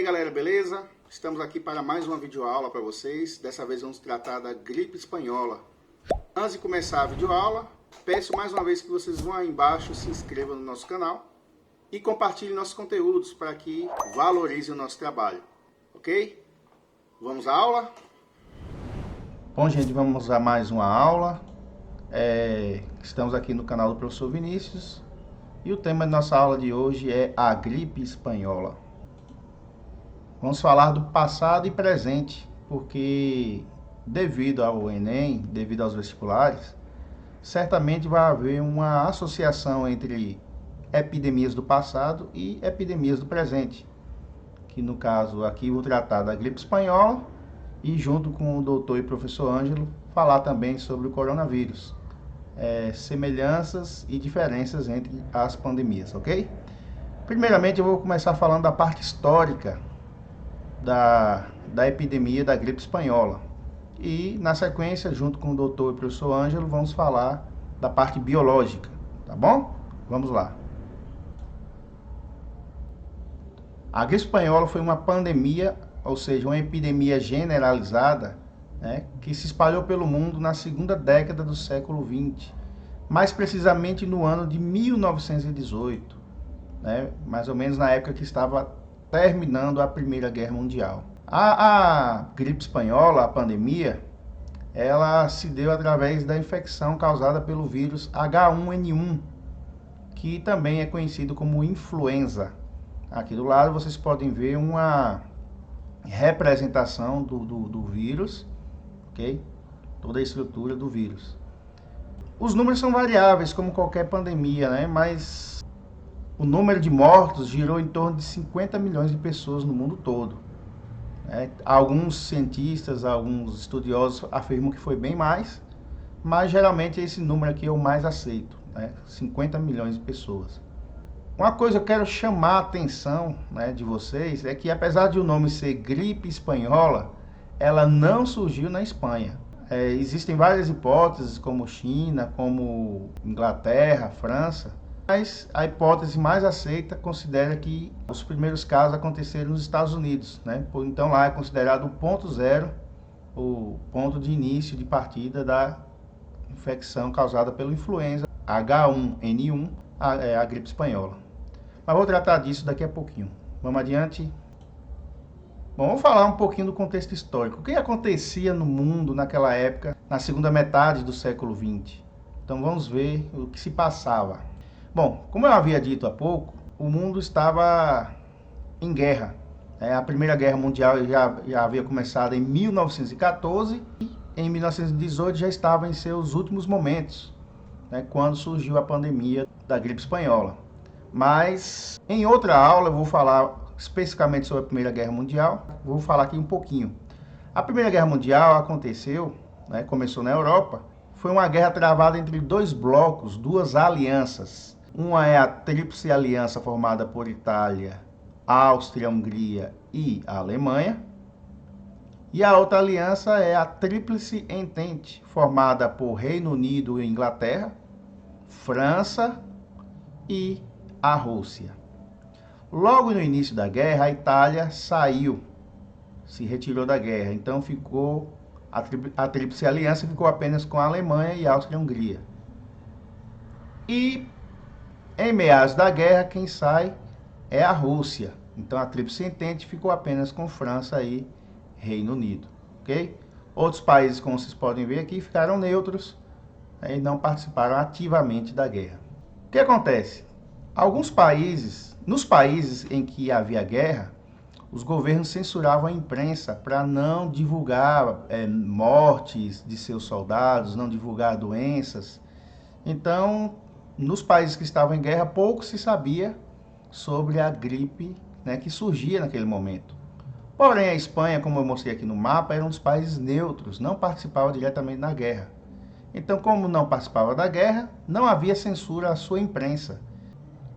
galera, beleza? Estamos aqui para mais uma videoaula para vocês. Dessa vez vamos tratar da gripe espanhola. Antes de começar a videoaula, peço mais uma vez que vocês vão aí embaixo, se inscrevam no nosso canal e compartilhem nossos conteúdos para que valorizem o nosso trabalho, ok? Vamos à aula? Bom, gente, vamos a mais uma aula. Estamos aqui no canal do professor Vinícius e o tema da nossa aula de hoje é a gripe espanhola. Vamos falar do passado e presente, porque devido ao Enem, devido aos vestibulares, certamente vai haver uma associação entre epidemias do passado e epidemias do presente, que no caso aqui vou tratar da gripe espanhola e junto com o doutor e professor Ângelo falar também sobre o coronavírus, semelhanças e diferenças entre as pandemias, ok? Primeiramente eu vou começar falando da parte histórica da epidemia da gripe espanhola. E na sequência, junto com o doutor e o professor Ângelo, vamos falar da parte biológica, tá bom? Vamos lá. A gripe espanhola foi uma pandemia, ou seja, uma epidemia generalizada, que se espalhou pelo mundo na segunda década do século XX, mais precisamente no ano de 1918, mais ou menos na época que estava terminando a Primeira Guerra Mundial. A gripe espanhola, a pandemia, ela se deu através da infecção causada pelo vírus H1N1, que também é conhecido como influenza. Aqui do lado vocês podem ver uma representação do vírus, ok? Toda a estrutura do vírus. Os números são variáveis, como qualquer pandemia, mas o número de mortos girou em torno de 50 milhões de pessoas no mundo todo. Alguns cientistas, alguns estudiosos afirmam que foi bem mais, mas geralmente esse número aqui é o mais aceito, 50 milhões de pessoas. Uma coisa que eu quero chamar a atenção de vocês é que, apesar de o nome ser gripe espanhola, ela não surgiu na Espanha. Existem várias hipóteses, como China, como Inglaterra, França, mas a hipótese mais aceita considera que os primeiros casos aconteceram nos Estados Unidos, Então lá é considerado o ponto zero, o ponto de início de partida da infecção causada pela influenza H1N1, a gripe espanhola. Mas vou tratar disso daqui a pouquinho. Vamos adiante. Bom, vamos falar um pouquinho do contexto histórico. O que acontecia no mundo naquela época, na segunda metade do século XX? Então vamos ver o que se passava. Bom, como eu havia dito há pouco, o mundo estava em guerra. A Primeira Guerra Mundial já havia começado em 1914 e em 1918 já estava em seus últimos momentos, quando surgiu a pandemia da gripe espanhola. Mas em outra aula eu vou falar especificamente sobre a Primeira Guerra Mundial, vou falar aqui um pouquinho. A Primeira Guerra Mundial aconteceu, começou na Europa, foi uma guerra travada entre dois blocos, duas alianças. Uma é a Tríplice Aliança formada por Itália, Áustria, Hungria e a Alemanha. E a outra aliança é a Tríplice Entente, formada por Reino Unido e Inglaterra, França e a Rússia. Logo no início da guerra, a Itália se retirou da guerra. Então a Tríplice Aliança ficou apenas com a Alemanha e a Áustria-Hungria. E em meados da guerra, quem sai é a Rússia. Então a Tríplice Entente ficou apenas com França e Reino Unido, ok? Outros países, como vocês podem ver aqui, ficaram neutros e não participaram ativamente da guerra. O que acontece? Nos países em que havia guerra, os governos censuravam a imprensa para não divulgar mortes de seus soldados, não divulgar doenças. Então, nos países que estavam em guerra, pouco se sabia sobre a gripe que surgia naquele momento. Porém, a Espanha, como eu mostrei aqui no mapa, era um dos países neutros, não participava diretamente da guerra. Então, como não participava da guerra, não havia censura à sua imprensa.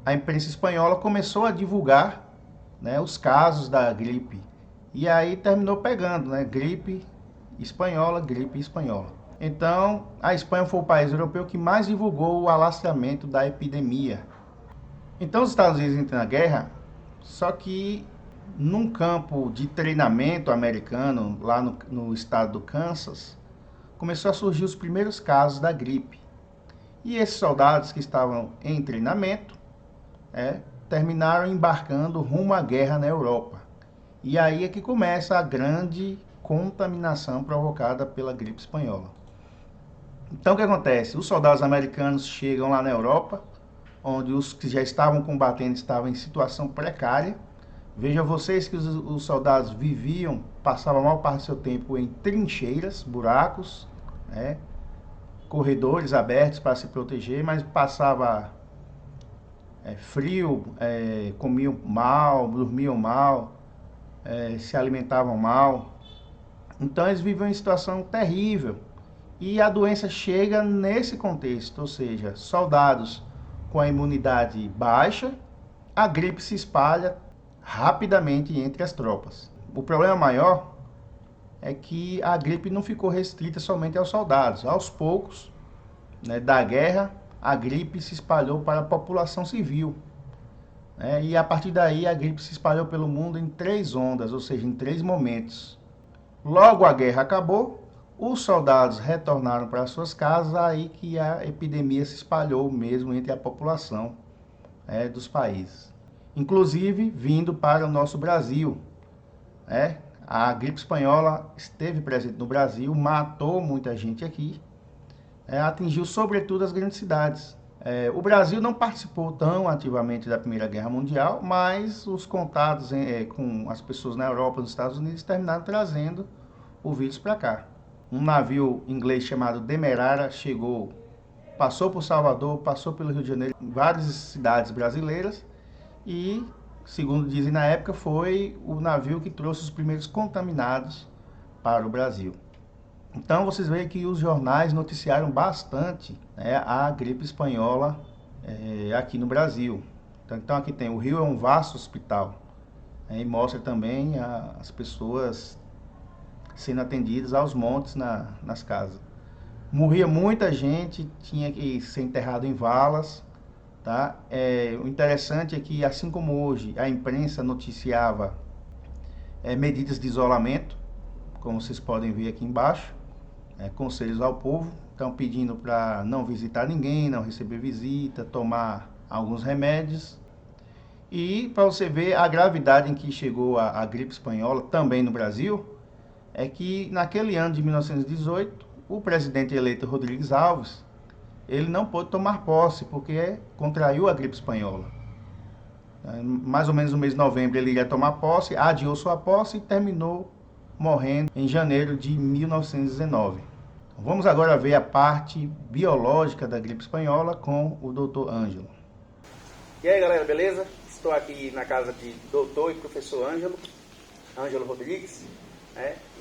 A imprensa espanhola começou a divulgar os casos da gripe. E aí terminou pegando, gripe espanhola, gripe espanhola. Então, a Espanha foi o país europeu que mais divulgou o alastramento da epidemia. Então, os Estados Unidos entram na guerra, só que num campo de treinamento americano, lá no estado do Kansas, começou a surgir os primeiros casos da gripe. E esses soldados que estavam em treinamento terminaram embarcando rumo à guerra na Europa. E aí é que começa a grande contaminação provocada pela gripe espanhola. Então o que acontece? Os soldados americanos chegam lá na Europa, onde os que já estavam combatendo estavam em situação precária. Veja vocês que os soldados viviam, passavam a maior parte do seu tempo em trincheiras, buracos, corredores abertos para se proteger, mas passava frio, comiam mal, dormiam mal, se alimentavam mal. Então eles viviam em situação terrível. E a doença chega nesse contexto, ou seja, soldados com a imunidade baixa, a gripe se espalha rapidamente entre as tropas. O problema maior é que a gripe não ficou restrita somente aos soldados. Aos poucos, da guerra, a gripe se espalhou para a população civil. E a partir daí a gripe se espalhou pelo mundo em 3 ondas, ou seja, em 3 momentos. Logo a guerra acabou, os soldados retornaram para suas casas, aí que a epidemia se espalhou mesmo entre a população dos países. Inclusive vindo para o nosso Brasil. A gripe espanhola esteve presente no Brasil, matou muita gente aqui, atingiu sobretudo as grandes cidades. O Brasil não participou tão ativamente da Primeira Guerra Mundial, mas os contatos com as pessoas na Europa e nos Estados Unidos terminaram trazendo o vírus para cá. Um navio inglês chamado Demerara chegou, passou por Salvador, passou pelo Rio de Janeiro, em várias cidades brasileiras e, segundo dizem na época, foi o navio que trouxe os primeiros contaminados para o Brasil. Então vocês veem que os jornais noticiaram bastante a gripe espanhola aqui no Brasil. Então aqui tem, o Rio é um vasto hospital, e mostra também as pessoas sendo atendidas aos montes nas casas. Morria muita gente, tinha que ser enterrado em valas. Tá? O interessante é que, assim como hoje a imprensa noticiava medidas de isolamento, como vocês podem ver aqui embaixo, conselhos ao povo, estão pedindo para não visitar ninguém, não receber visita, tomar alguns remédios. E para você ver a gravidade em que chegou a gripe espanhola, também no Brasil, é que naquele ano de 1918, o presidente eleito Rodrigues Alves, ele não pôde tomar posse, porque contraiu a gripe espanhola. Mais ou menos no mês de novembro ele iria tomar posse, adiou sua posse e terminou morrendo em janeiro de 1919. Vamos agora ver a parte biológica da gripe espanhola com o Dr. Ângelo. E aí galera, beleza? Estou aqui na casa de doutor e professor Ângelo Rodrigues,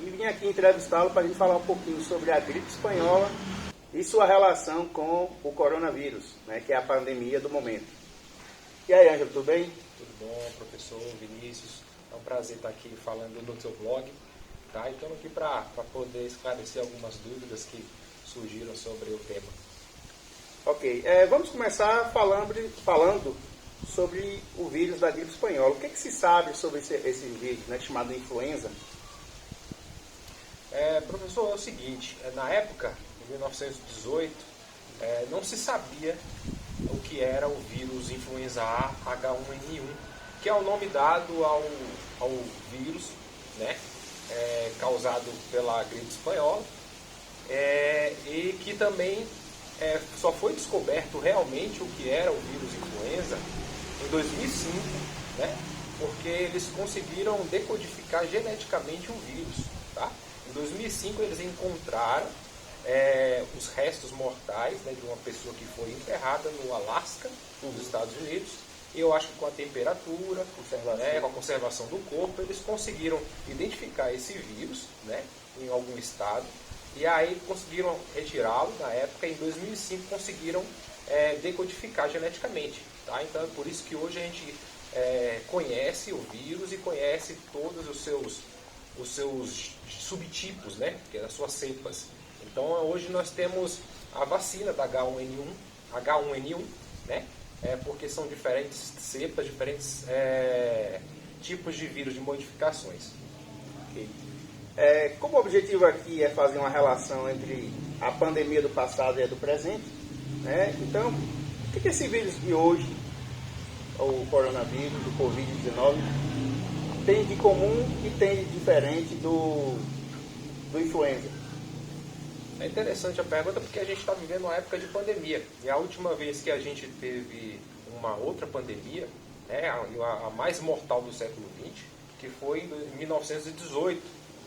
e vim aqui entrevistá-lo para a gente falar um pouquinho sobre a gripe espanhola e sua relação com o coronavírus, que é a pandemia do momento. E aí, Ângelo, tudo bem? Tudo bom, professor Vinícius? É um prazer estar aqui falando no seu blog. Tá? E estamos aqui para poder esclarecer algumas dúvidas que surgiram sobre o tema. Ok, vamos começar falando sobre o vírus da gripe espanhola. O que se sabe sobre esse vírus, chamado influenza? Professor, é o seguinte, na época, em 1918, não se sabia o que era o vírus influenza A H1N1, que é o nome dado ao vírus, causado pela gripe espanhola, e que também só foi descoberto realmente o que era o vírus influenza em 2005, porque eles conseguiram decodificar geneticamente o vírus. Tá? Em 2005 eles encontraram os restos mortais de uma pessoa que foi enterrada no Alasca, nos Estados Unidos. E eu acho que com a temperatura, com a conservação do corpo, eles conseguiram identificar esse vírus em algum estado. E aí conseguiram retirá-lo na época. Em 2005 conseguiram decodificar geneticamente. Tá? Então é por isso que hoje a gente conhece o vírus e conhece todos os seus subtipos, que é as suas cepas. Então hoje nós temos a vacina da H1N1, porque são diferentes cepas, diferentes tipos de vírus, de modificações. Ok. Como o objetivo aqui é fazer uma relação entre a pandemia do passado e a do presente, né? Então, o que esse vírus de hoje, o coronavírus, do Covid-19, tem de comum e tem de diferente do influenza? É interessante a pergunta porque a gente está vivendo uma época de pandemia. E a última vez que a gente teve uma outra pandemia, né, a mais mortal do século XX, que foi em 1918,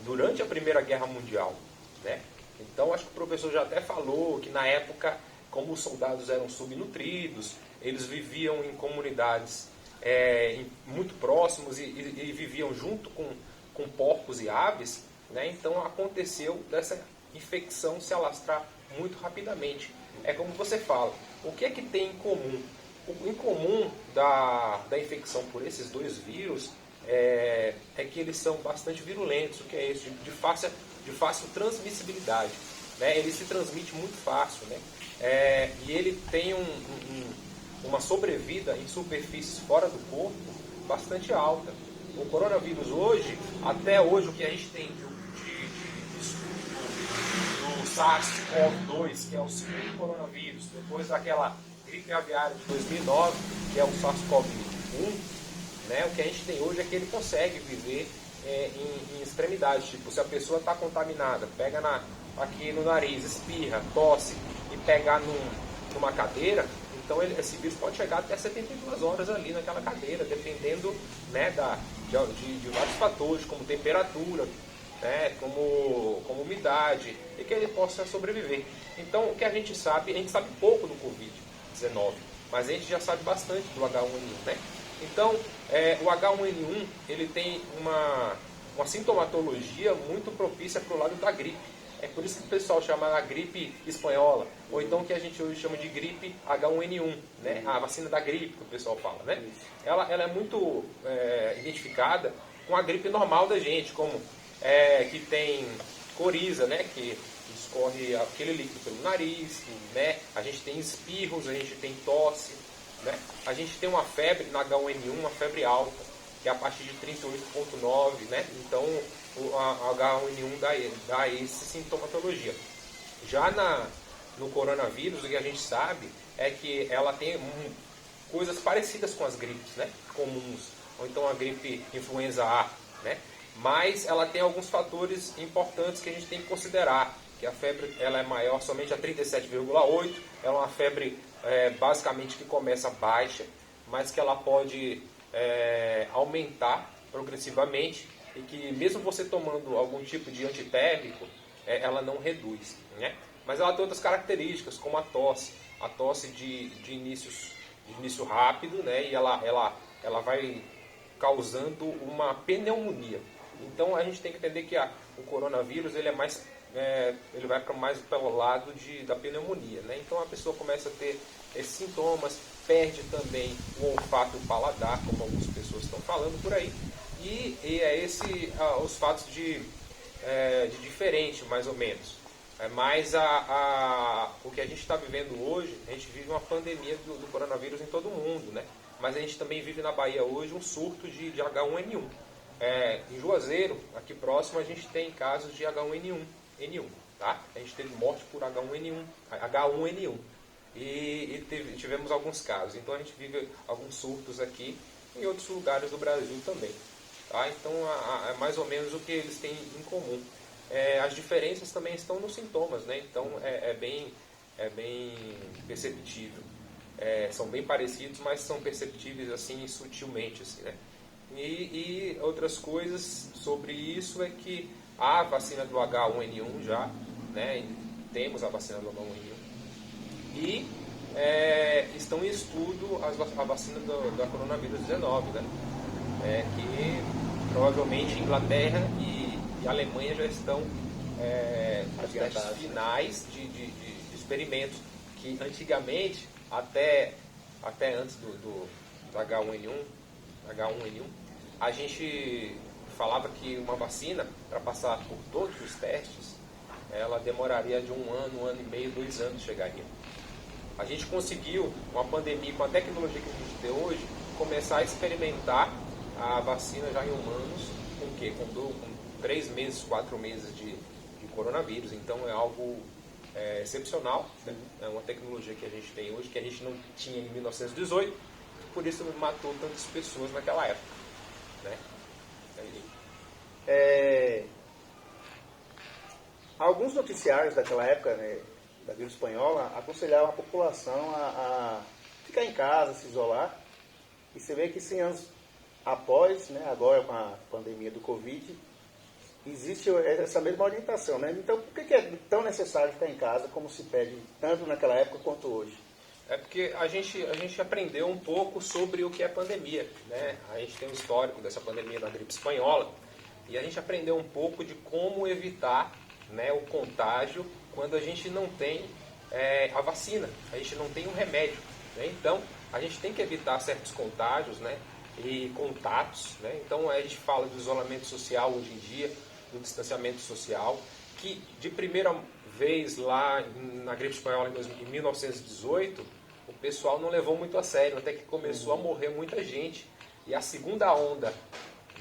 durante a Primeira Guerra Mundial, né? Então, acho que o professor já até falou que na época, como os soldados eram subnutridos, eles viviam em comunidades muito próximos e viviam junto com porcos e aves, né? Então, aconteceu dessa infecção se alastrar muito rapidamente. É como você fala, o que é que tem em comum? O em comum da infecção por esses dois vírus é que eles são bastante virulentos, o que é isso? De fácil transmissibilidade, né? Ele se transmite muito fácil, né? E ele tem uma sobrevida em superfícies fora do corpo bastante alta. O coronavírus hoje, até hoje, o que a gente tem de estudo do SARS-CoV-2, que é o segundo coronavírus, depois daquela gripe aviária de 2009, que é o SARS-CoV-1, né, o que a gente tem hoje é que ele consegue viver em extremidades. Tipo, se a pessoa está contaminada, pega aqui no nariz, espirra, tosse e pegar numa cadeira, então esse vírus pode chegar até 72 horas ali naquela cadeira, dependendo, né, de vários fatores, como temperatura, né, como umidade, e que ele possa sobreviver. Então, o que a gente sabe pouco do Covid-19, mas a gente já sabe bastante do H1N1, né? Então, o H1N1 ele tem uma sintomatologia muito propícia para o lado da gripe. É por isso que o pessoal chama a gripe espanhola, ou então que a gente hoje chama de gripe H1N1, né? A vacina da gripe, que o pessoal fala, né? Ela é muito identificada com a gripe normal da gente, como que tem coriza, né? Que escorre aquele líquido pelo nariz, né? A gente tem espirros, a gente tem tosse, né? A gente tem uma febre na H1N1, uma febre alta, que é a partir de 38,9, né? Então, a H1N1 dá essa sintomatologia. Já no coronavírus, o que a gente sabe é que ela tem coisas parecidas com as gripes, né, comuns, ou então a gripe influenza A, né? Mas ela tem alguns fatores importantes que a gente tem que considerar, que a febre ela é maior somente a 37,8, é uma febre basicamente que começa baixa, mas que ela pode aumentar progressivamente e que mesmo você tomando algum tipo de antitérmico, ela não reduz, né? Mas ela tem outras características, como a tosse de início rápido, né? E ela vai causando uma pneumonia. Então a gente tem que entender que o coronavírus ele vai mais pelo lado da pneumonia, né? Então a pessoa começa a ter esses sintomas, perde também o olfato e o paladar, como algumas pessoas estão falando por aí, e os fatos de diferente, mais ou menos. Mas o que a gente está vivendo hoje, a gente vive uma pandemia do coronavírus em todo o mundo, né? Mas a gente também vive na Bahia hoje um surto de H1N1. Em Juazeiro, aqui próximo, a gente tem casos de H1N1, tá? A gente teve morte por H1N1. E tivemos alguns casos. Então a gente vive alguns surtos aqui em outros lugares do Brasil também. Tá? Então é mais ou menos o que eles têm em comum. As diferenças também estão nos sintomas, né? Então é bem perceptível. São bem parecidos, mas são perceptíveis assim sutilmente, assim, né? E outras coisas sobre isso é que a vacina do H1N1 já, né? Temos a vacina do H1N1 e estão em estudo a vacina da coronavírus 19, né? Que provavelmente Inglaterra e Alemanha já estão nos testes finais de experimentos, que antigamente, até antes do H1N1, a gente falava que uma vacina, para passar por todos os testes, ela demoraria de 1 ano e meio, 2 anos chegaria. A gente conseguiu, uma pandemia, com a tecnologia que a gente tem hoje, começar a experimentar a vacina já em humanos com o quê? Com 3 meses, 4 meses de coronavírus. Então é algo excepcional, né? É uma tecnologia que a gente tem hoje, que a gente não tinha em 1918, por isso matou tantas pessoas naquela época, né? Alguns noticiários daquela época, né, da gripe espanhola, aconselhavam a população a ficar em casa, se isolar. E você vê que 100 anos após, né, agora com a pandemia do Covid, existe essa mesma orientação, né? Então, por que é tão necessário ficar em casa, como se pede tanto naquela época quanto hoje? É porque a gente aprendeu um pouco sobre o que é pandemia, né? A gente tem um histórico dessa pandemia da gripe espanhola e a gente aprendeu um pouco de como evitar, né, o contágio quando a gente não tem a vacina, a gente não tem um remédio, né? Então, a gente tem que evitar certos contágios, né, e contatos, né? Então, a gente fala do isolamento social hoje em dia, do distanciamento social, que de primeira vez lá na gripe espanhola em 1918, o pessoal não levou muito a sério, até que começou a morrer muita gente. E a segunda onda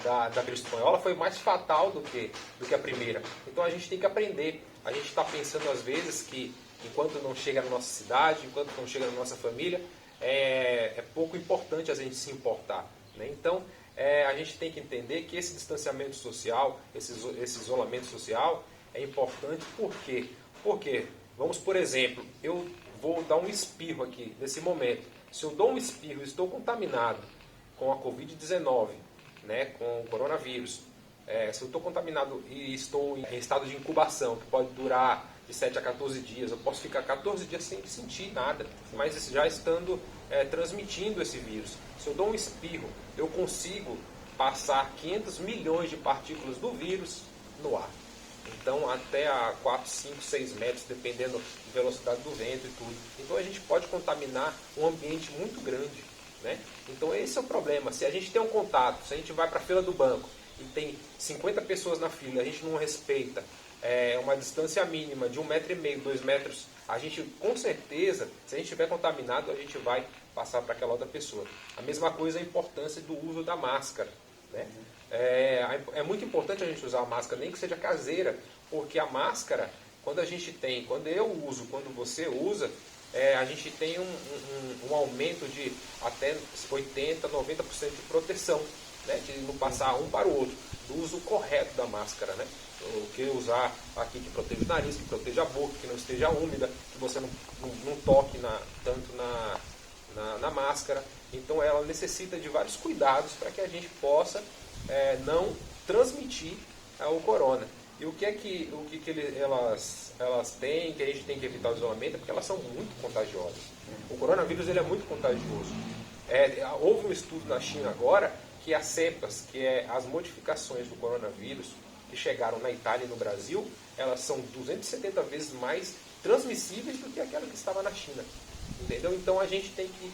da gripe espanhola foi mais fatal do que a primeira. Então a gente tem que aprender. A gente está pensando às vezes que enquanto não chega na nossa cidade, enquanto não chega na nossa família, é pouco importante a gente se importar, né? Então a gente tem que entender que esse distanciamento social, esse isolamento social é importante. Por quê? Porque, vamos por exemplo, eu vou dar um espirro aqui nesse momento. Se eu dou um espirro e estou contaminado com a Covid-19, né, com o coronavírus, se eu estou contaminado e estou em estado de incubação, que pode durar de 7 a 14 dias, eu posso ficar 14 dias sem sentir nada, mas já estando transmitindo esse vírus. Se eu dou um espirro, eu consigo passar 500 milhões de partículas do vírus no ar. Então, até a 4, 5, 6 metros, dependendo da velocidade do vento e tudo. Então, a gente pode contaminar um ambiente muito grande, né? Então, esse é o problema. Se a gente tem um contato, se a gente vai para a fila do banco e tem 50 pessoas na fila, a gente não respeita uma distância mínima de 1,5 metro, 2 metros, a gente, com certeza, se a gente estiver contaminado, a gente vai passar para aquela outra pessoa. A mesma coisa é a importância do uso da máscara, né? É muito importante a gente usar a máscara, nem que seja caseira, porque a máscara, quando eu uso, quando você usa, a gente tem um aumento de até 80%, 90% de proteção, né? De não passar um para o outro, do uso correto da máscara, né? O que usar aqui que proteja o nariz, que proteja a boca, que não esteja úmida, que você não toque tanto na máscara. Então ela necessita de vários cuidados para que a gente possa não transmitir o corona. E o que elas têm, que a gente tem que evitar o isolamento, é porque elas são muito contagiosas. O coronavírus ele é muito contagioso. Houve um estudo na China agora que as cepas, as modificações do coronavírus que chegaram na Itália e no Brasil, elas são 270 vezes mais transmissíveis do que aquela que estava na China. Entendeu? Então a gente tem que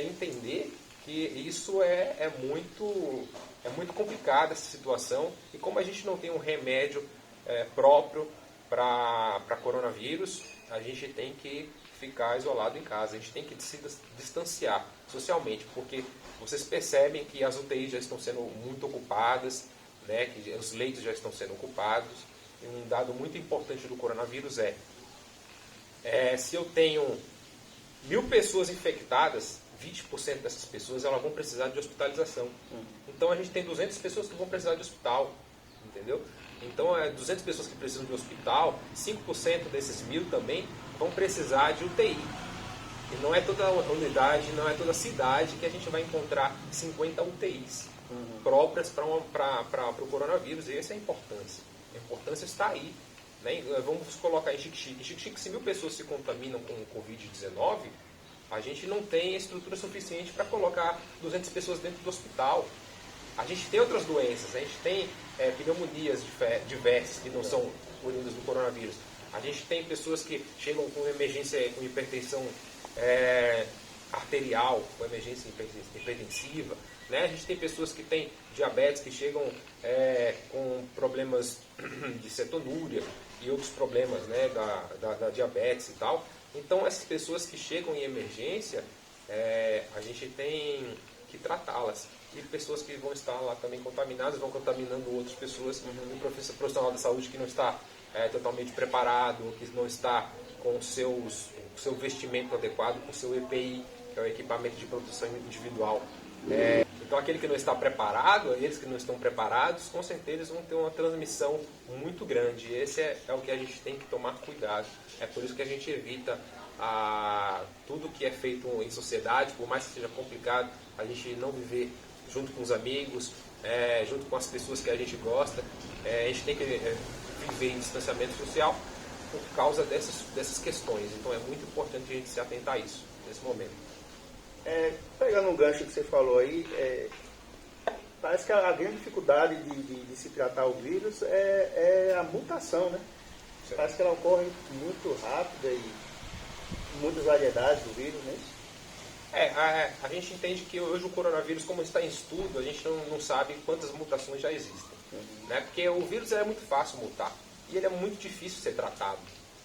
entender que isso é muito complicada essa situação, e como a gente não tem um remédio próprio para coronavírus, a gente tem que ficar isolado em casa, a gente tem que se distanciar socialmente, porque vocês percebem que as UTIs já estão sendo muito ocupadas, né, que os leitos já estão sendo ocupados, e um dado muito importante do coronavírus se eu tenho 1.000 pessoas infectadas, 20% dessas pessoas elas vão precisar de hospitalização. Então a gente tem 200 pessoas que vão precisar de hospital, entendeu? Então 200 pessoas que precisam de hospital, 5% desses 1.000 também vão precisar de UTI. E não é toda unidade, não é toda cidade que a gente vai encontrar 50 UTIs próprias para o coronavírus, e essa é a importância. A importância está aí, né? Vamos colocar em Xique-Xique. Em Xique-Xique, se 1.000 pessoas se contaminam com o Covid-19, a gente não tem estrutura suficiente para colocar 200 pessoas dentro do hospital. A gente tem outras doenças, a gente tem pneumonias diversas que não são oriundas do coronavírus. A gente tem pessoas que chegam com emergência, com hipertensão arterial, com emergência hipertensiva, né? A gente tem pessoas que têm diabetes, que chegam com problemas de cetonúria e outros problemas, né, da diabetes e tal. Então, essas pessoas que chegam em emergência, a gente tem que tratá-las. E pessoas que vão estar lá também contaminadas, vão contaminando outras pessoas. Um profissional da saúde que não está totalmente preparado, que não está com o seu vestimento adequado, com o seu EPI, que é o equipamento de proteção individual. Então aquele que não está preparado, eles que não estão preparados, com certeza eles vão ter uma transmissão muito grande. E esse é o que a gente tem que tomar cuidado. É por isso que a gente evita tudo que é feito em sociedade, por mais que seja complicado, a gente não viver junto com os amigos, junto com as pessoas que a gente gosta. A gente tem que viver em distanciamento social por causa dessas questões. Então é muito importante a gente se atentar a isso nesse momento. Pegando um gancho que você falou aí, parece que a grande dificuldade de se tratar o vírus é a mutação, né? Sim. Parece que ela ocorre muito rápida e muitas variedades do vírus, né? A gente entende que hoje o coronavírus, como está em estudo, a gente não sabe quantas mutações já existem. Né? Porque o vírus é muito fácil mutar e ele é muito difícil ser tratado.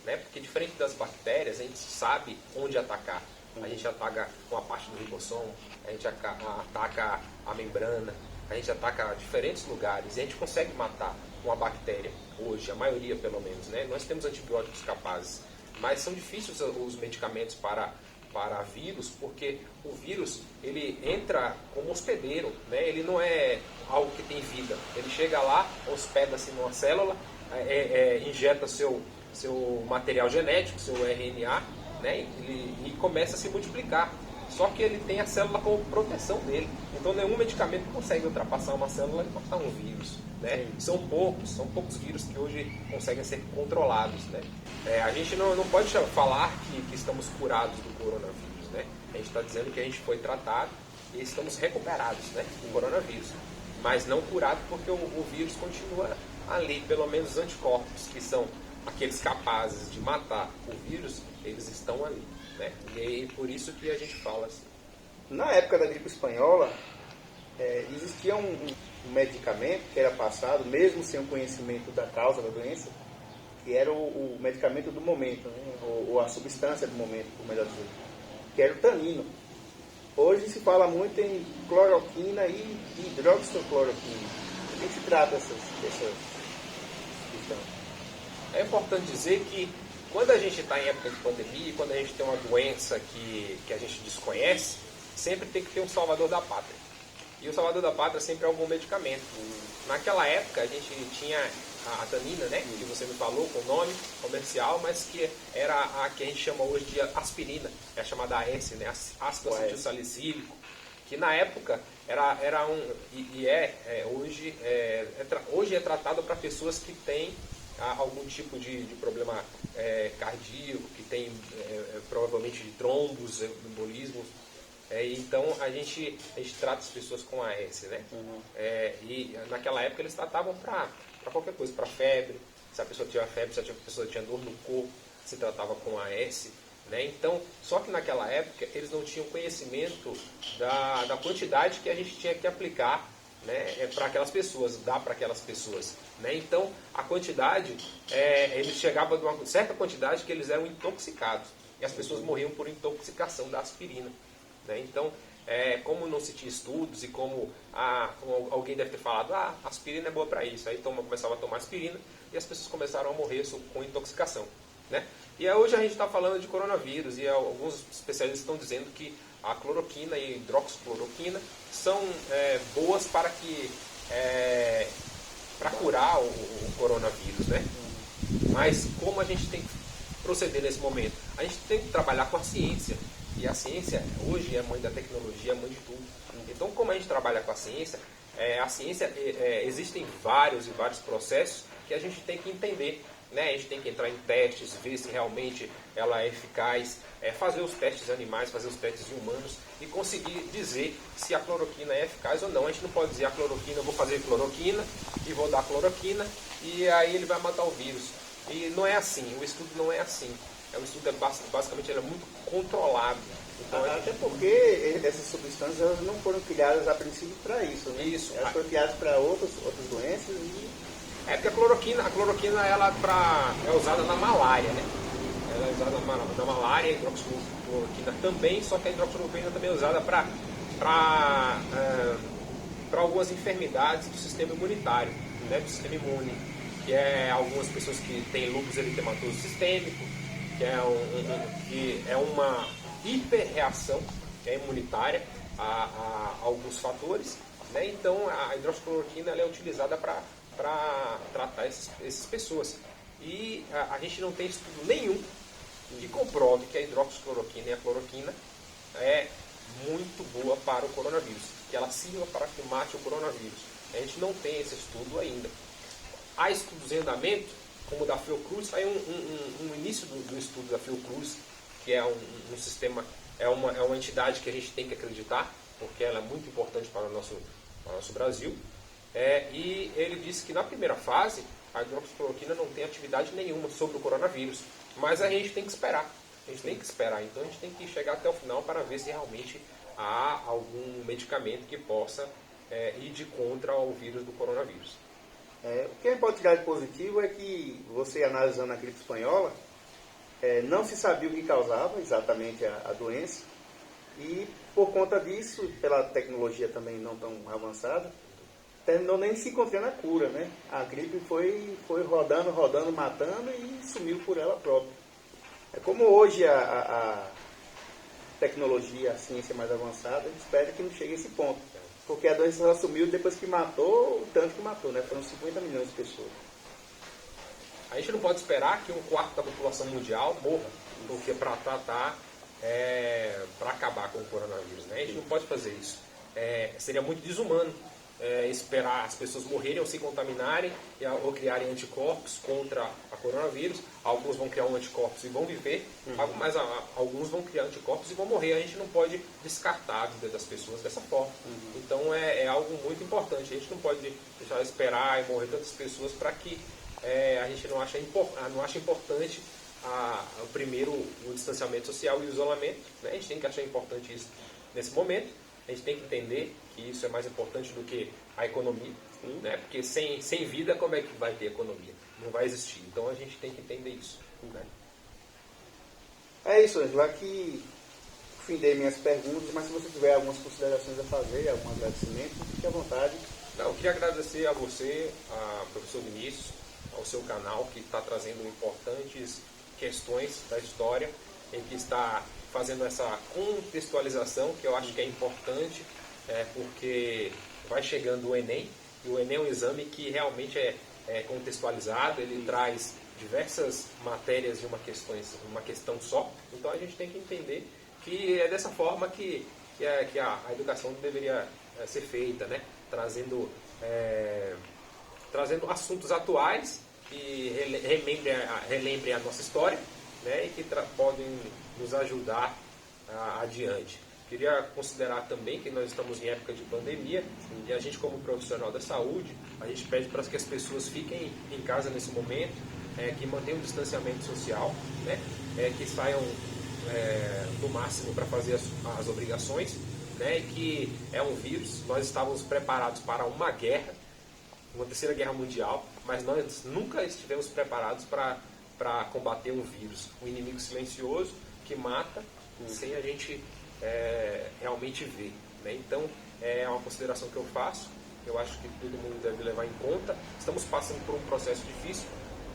Né? Porque diferente das bactérias, a gente sabe onde atacar. A gente ataca uma parte do ribossomo, a gente ataca a membrana, a gente ataca diferentes lugares e a gente consegue matar uma bactéria hoje, a maioria pelo menos. Né? Nós temos antibióticos capazes, mas são difíceis os medicamentos para vírus, porque o vírus ele entra como hospedeiro, né? Ele não é algo que tem vida. Ele chega lá, hospeda-se numa célula, injeta seu material genético, seu RNA, né? E começa a se multiplicar. Só que ele tem a célula como proteção dele. Então nenhum medicamento consegue ultrapassar uma célula e matar um vírus. Né? São poucos vírus que hoje conseguem ser controlados. Né? A gente não pode falar que estamos curados do coronavírus. Né? A gente está dizendo que a gente foi tratado e estamos recuperados, né, do coronavírus. Mas não curado porque o vírus continua ali, pelo menos os anticorpos, que são aqueles capazes de matar o vírus, eles estão ali. Né? E por isso que a gente fala assim. Na época da gripe espanhola, existia um medicamento que era passado, mesmo sem o conhecimento da causa da doença, que era o medicamento do momento, né? ou a substância do momento, por melhor dizer, que era o tanino. Hoje se fala muito em cloroquina e hidroxicloroquina. O que se trata dessas questões? É importante dizer que quando a gente está em época de pandemia, quando a gente tem uma doença que a gente desconhece, sempre tem que ter um salvador da pátria. E o salvador da pátria sempre é algum medicamento. Naquela época a gente tinha a tanina, né, que você me falou com o nome comercial, mas que era a que a gente chama hoje de aspirina, é a chamada AS, né, ácido acetilsalicílico, que na época era hoje é tratado para pessoas que têm algum tipo de problema cardíaco, que tem provavelmente trombos, embolismos. Então a gente trata as pessoas com AS, né? E naquela época eles tratavam para qualquer coisa, para febre. Se a pessoa tinha febre, se a pessoa tinha dor no corpo, se tratava com AS. Né? Então, só que naquela época eles não tinham conhecimento da quantidade que a gente tinha que aplicar, né, para aquelas pessoas, dar para aquelas pessoas. Né? Então, a quantidade, eles chegavam a uma certa quantidade que eles eram intoxicados. E as pessoas morriam por intoxicação da aspirina. Né? Então, como não se tinha estudos e como alguém deve ter falado, aspirina é boa para isso. Aí começava a tomar aspirina e as pessoas começaram a morrer com intoxicação. Né? E hoje a gente está falando de coronavírus e alguns especialistas estão dizendo que a cloroquina e a hidroxicloroquina são boas para curar o coronavírus, né? Mas como a gente tem que proceder nesse momento? A gente tem que trabalhar com a ciência. E a ciência hoje é mãe da tecnologia, é mãe de tudo. Então, como a gente trabalha com a ciência existem vários e vários processos que a gente tem que entender. Né? A gente tem que entrar em testes, ver se realmente ela é eficaz, fazer os testes animais, fazer os testes em humanos e conseguir dizer se a cloroquina é eficaz ou não. A gente não pode dizer a cloroquina, eu vou fazer cloroquina e vou dar cloroquina e aí ele vai matar o vírus. E não é assim, o estudo não é assim. O estudo basicamente ele é muito controlado. Então, até porque essas substâncias elas não foram criadas a princípio para isso, né? Isso. Elas foram criadas para outras doenças e... Porque a cloroquina ela é usada na malária, né? Ela é usada na malária, a hidroxicloroquina também, só que a hidroxicloroquina também é usada para para algumas enfermidades do sistema imunitário, né, do sistema imune, que é algumas pessoas que têm lúpus eritematoso sistêmico, que é uma hiperreação imunitária a alguns fatores, né? Então a hidroxicloroquina ela é utilizada para tratar essas pessoas. E a gente não tem estudo nenhum que comprove que a hidroxicloroquina e a cloroquina é muito boa para o coronavírus, que ela sirva para que mate o coronavírus. A gente não tem esse estudo ainda. Há estudos em andamento, como o da Fiocruz, saiu um início do estudo da Fiocruz, que é um sistema, é uma entidade que a gente tem que acreditar, porque ela é muito importante para o nosso Brasil. E ele disse que na primeira fase, a hidroxicloroquina não tem atividade nenhuma sobre o coronavírus, mas a gente tem que esperar. Então a gente tem que chegar até o final para ver se realmente há algum medicamento que possa ir de contra o vírus do coronavírus. O que pode tirar de positivo é que, você analisando a gripe espanhola, não se sabia o que causava exatamente a doença, e por conta disso, pela tecnologia também não tão avançada, terminou nem se encontrando a cura, né? A gripe foi rodando, matando e sumiu por ela própria. Como hoje a tecnologia, a ciência mais avançada, a gente espera que não chegue a esse ponto. Porque a doença só sumiu depois que matou o tanto que matou, né? Foram 50 milhões de pessoas. A gente não pode esperar que 1/4 da população mundial morra, porque para tratar, para acabar com o coronavírus, né? A gente não pode fazer isso. Seria muito desumano esperar as pessoas morrerem ou se contaminarem ou criarem anticorpos contra a coronavírus. Alguns vão criar um anticorpos e vão viver, mas alguns vão criar anticorpos e vão morrer. A gente não pode descartar a vida das pessoas dessa forma. Então é algo muito importante. A gente não pode deixar esperar e morrer tantas pessoas para que a gente não ache importante primeiro o distanciamento social e o isolamento, né? A gente tem que achar importante isso nesse momento. A gente tem que entender que isso é mais importante do que a economia, né? Porque sem vida, como é que vai ter economia? Não vai existir. Então a gente tem que entender isso. Né? É isso, Ângelo. Aqui findei minhas perguntas, mas se você tiver algumas considerações a fazer, algum agradecimento, fique à vontade. Eu queria agradecer a você, a professor Vinícius, ao seu canal, que está trazendo importantes questões da história, em que está fazendo essa contextualização, que eu acho que é importante, porque vai chegando o Enem, e o Enem é um exame que realmente é contextualizado, ele traz diversas matérias de uma questão só, então a gente tem que entender que é dessa forma que a educação deveria ser feita, né? Trazendo assuntos atuais que relembrem a nossa história, né? E que podem nos ajudar adiante. Queria considerar também que nós estamos em época de pandemia e a gente, como profissional da saúde, a gente pede para que as pessoas fiquem em casa nesse momento, que mantenham o distanciamento social, né? Que saiam no máximo para fazer as obrigações, né? E que é um vírus. Nós estávamos preparados para uma guerra, uma terceira guerra mundial, mas nós nunca estivemos preparados para combater um vírus, um inimigo silencioso que mata sem a gente realmente ver, né? Então é uma consideração que eu faço, eu acho que todo mundo deve levar em conta. Estamos passando por um processo difícil,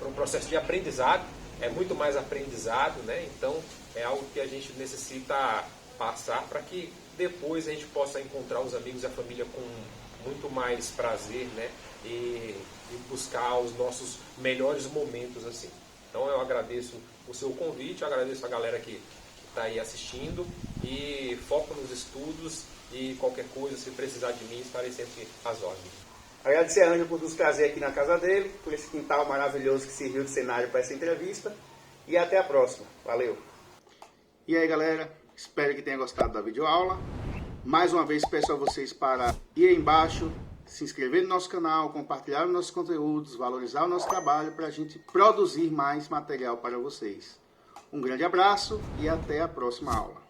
por um processo de aprendizado, é muito mais aprendizado, né? Então é algo que a gente necessita passar para que depois a gente possa encontrar os amigos e a família com muito mais prazer, né? E buscar os nossos melhores momentos assim. Então eu agradeço o seu convite, eu agradeço a galera que está aí assistindo e foco nos estudos e qualquer coisa, se precisar de mim, estarei sempre às ordens. Agradecer a Ângelo por nos trazer aqui na casa dele, por esse quintal maravilhoso que serviu de cenário para essa entrevista, e até a próxima. Valeu! E aí, galera, espero que tenha gostado da videoaula. Mais uma vez peço a vocês para ir aí embaixo, se inscrever no nosso canal, compartilhar os nossos conteúdos, valorizar o nosso trabalho para a gente produzir mais material para vocês. Um grande abraço e até a próxima aula.